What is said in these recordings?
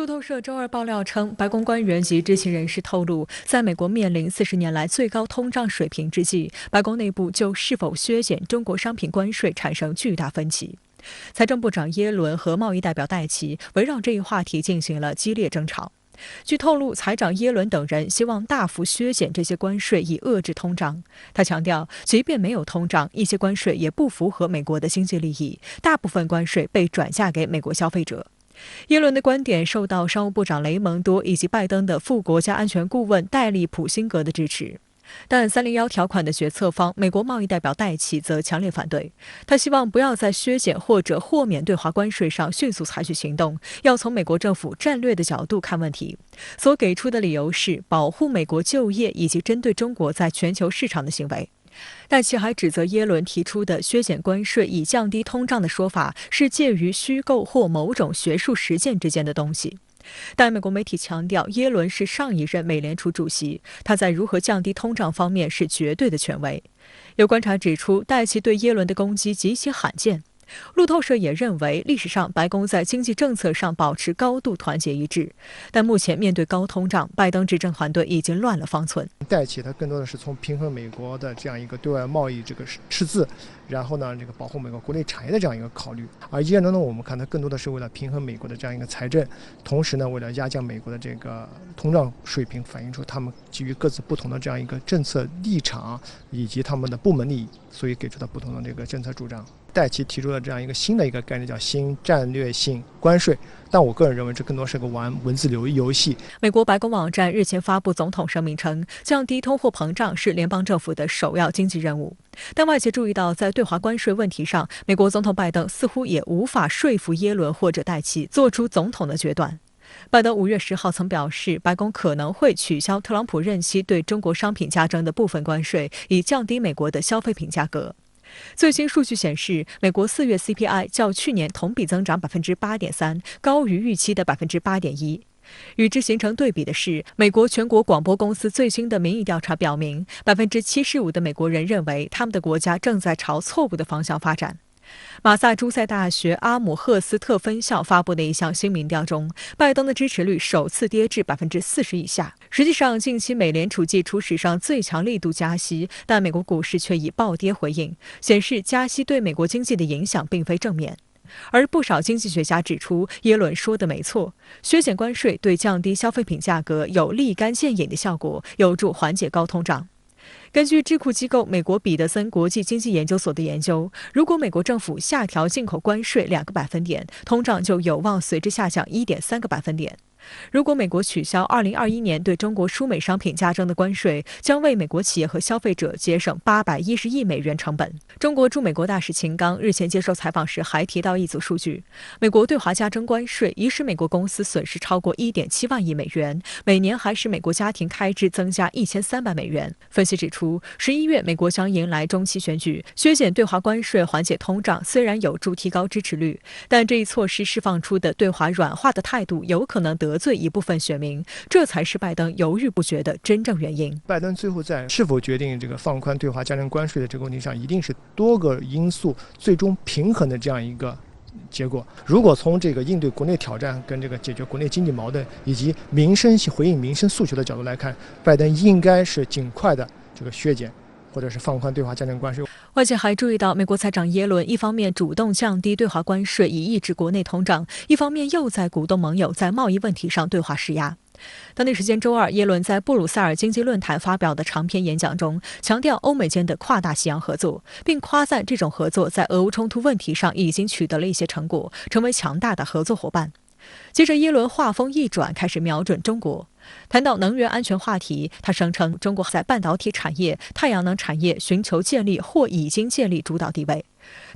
路透社周二爆料称，白宫官员及知情人士透露，在美国面临40年来最高通胀水平之际，白宫内部就是否削减中国商品关税产生巨大分歧。财政部长耶伦和贸易代表戴奇围绕这一话题进行了激烈争吵。据透露，财长耶伦等人希望大幅削减这些关税，以遏制通胀。他强调，即便没有通胀，一些关税也不符合美国的经济利益，大部分关税被转嫁给美国消费者。耶伦的观点受到商务部长雷蒙多以及拜登的副国家安全顾问戴利普辛格的支持，但301条款的决策方美国贸易代表戴奇则强烈反对。他希望不要在削减或者豁免对华关税上迅速采取行动，要从美国政府战略的角度看问题。所给出的理由是保护美国就业以及针对中国在全球市场的行为。戴奇还指责耶伦提出的削减关税以降低通胀的说法是介于虚构或某种学术实践之间的东西。但美国媒体强调，耶伦是上一任美联储主席，他在如何降低通胀方面是绝对的权威。有观察指出，戴奇对耶伦的攻击极其罕见。路透社也认为，历史上白宫在经济政策上保持高度团结一致，但目前面对高通胀，拜登执政团队已经乱了方寸。戴奇他更多的是从平衡美国的这样一个对外贸易这个赤字，然后呢，这个保护美国国内产业的这样一个考虑。而耶伦呢，我们看他更多的是为了平衡美国的这样一个财政，同时呢，为了压降美国的这个通胀水平，反映出他们基于各自不同的这样一个政策立场以及他们的部门利益，所以给出的不同的这个政策主张。戴奇提出了这样一个新的一个概念，叫新战略性关税，但我个人认为这更多是个玩文字游戏。美国白宫网站日前发布总统声明称，降低通货膨胀是联邦政府的首要经济任务。但外界注意到，在对华关税问题上，美国总统拜登似乎也无法说服耶伦或者戴奇做出总统的决断。拜登5月10号曾表示，白宫可能会取消特朗普任期对中国商品加征的部分关税，以降低美国的消费品价格。最新数据显示，美国4月 CPI 较去年同比增长8.3%，高于预期的8.1%。与之形成对比的是，美国全国广播公司最新的民意调查表明，75%的美国人认为他们的国家正在朝错误的方向发展。马萨诸塞大学阿姆赫斯特分校发布的一项新民调中，拜登的支持率首次跌至40%以下。实际上，近期美联储祭出史上最强力度加息，但美国股市却以暴跌回应，显示加息对美国经济的影响并非正面。而不少经济学家指出，耶伦说的没错，削减关税对降低消费品价格有立竿见影的效果，有助缓解高通胀。根据智库机构美国彼得森国际经济研究所的研究，如果美国政府下调进口关税2个百分点，通胀就有望随之下降1.3个百分点。如果美国取消2021年对中国输美商品加征的关税，将为美国企业和消费者节省810亿美元成本。中国驻美国大使秦刚日前接受采访时还提到一组数据：美国对华加征关税已使美国公司损失超过1.7万亿美元，每年还使美国家庭开支增加1300美元。分析指出，11月美国将迎来中期选举，削减对华关税缓解通胀虽然有助提高支持率，但这一措施释放出的对华软化的态度有可能得罪一部分选民，这才是拜登犹豫不决的真正原因。拜登最后在是否决定这个放宽对华加征关税的这个问题上，一定是多个因素最终平衡的这样一个结果。如果从这个应对国内挑战跟这个解决国内经济矛盾以及回应民生诉求的角度来看，拜登应该是尽快的这个削减或者是放宽对华加征关税。外界还注意到，美国财长耶伦一方面主动降低对华关税以抑制国内通胀，一方面又在鼓动盟友在贸易问题上对华施压。当地时间周二，耶伦在布鲁塞尔经济论坛发表的长篇演讲中，强调欧美间的跨大西洋合作，并夸赞这种合作在俄乌冲突问题上已经取得了一些成果，成为强大的合作伙伴。接着，耶伦话锋一转，开始瞄准中国。谈到能源安全话题，他声称中国在半导体产业、太阳能产业寻求建立或已经建立主导地位。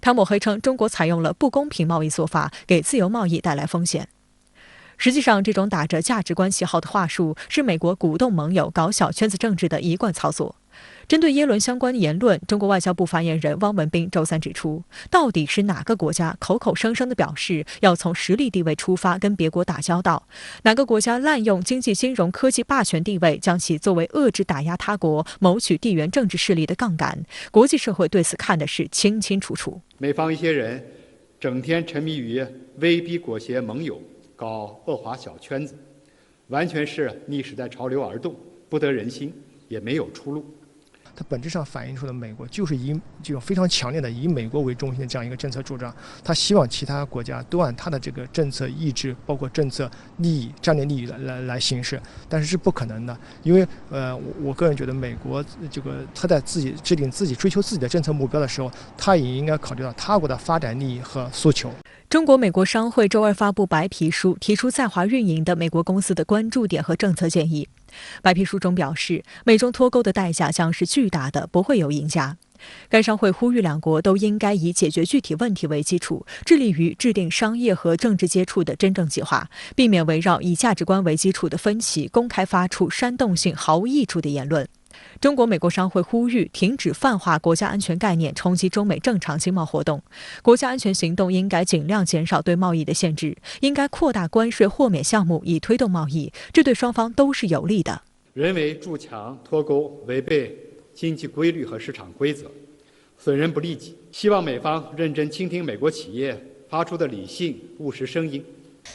他抹黑称中国采用了不公平贸易做法，给自由贸易带来风险。实际上，这种打着价值观旗号的话术是美国鼓动盟友搞小圈子政治的一贯操作。针对耶伦相关言论，中国外交部发言人汪文斌周三指出，到底是哪个国家口口声声地表示要从实力地位出发跟别国打交道？哪个国家滥用经济金融科技霸权地位，将其作为遏制打压他国、谋取地缘政治势力的杠杆？国际社会对此看的是清清楚楚。美方一些人整天沉迷于威逼裹挟盟友，搞恶华小圈子，完全是逆时代潮流而动，不得人心，也没有出路。它本质上反映出了美国就是以这种非常强烈的以美国为中心的这样一个政策主张，他希望其他国家都按他的这个政策意志，包括政策利益、战略利益来行事，但是是不可能的，因为我个人觉得美国这个他在自己制定自己追求自己的政策目标的时候，他也应该考虑到他国的发展利益和诉求。中国美国商会周二发布白皮书，提出在华运营的美国公司的关注点和政策建议。白皮书中表示，美中脱钩的代价将是巨大的，不会有赢家。该商会呼吁两国都应该以解决具体问题为基础，致力于制定商业和政治接触的真正计划，避免围绕以价值观为基础的分歧公开发出煽动性毫无益处的言论。中国美国商会呼吁停止泛化国家安全概念，冲击中美正常经贸活动。国家安全行动应该尽量减少对贸易的限制，应该扩大关税豁免项目以推动贸易，这对双方都是有利的。人为筑墙脱钩，违背经济规律和市场规则，损人不利己。希望美方认真倾听美国企业发出的理性务实声音。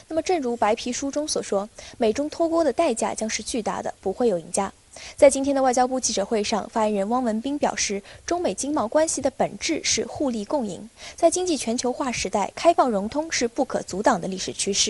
那么，正如白皮书中所说，美中脱钩的代价将是巨大的，不会有赢家。在今天的外交部记者会上，发言人汪文斌表示，中美经贸关系的本质是互利共赢，在经济全球化时代，开放融通是不可阻挡的历史趋势。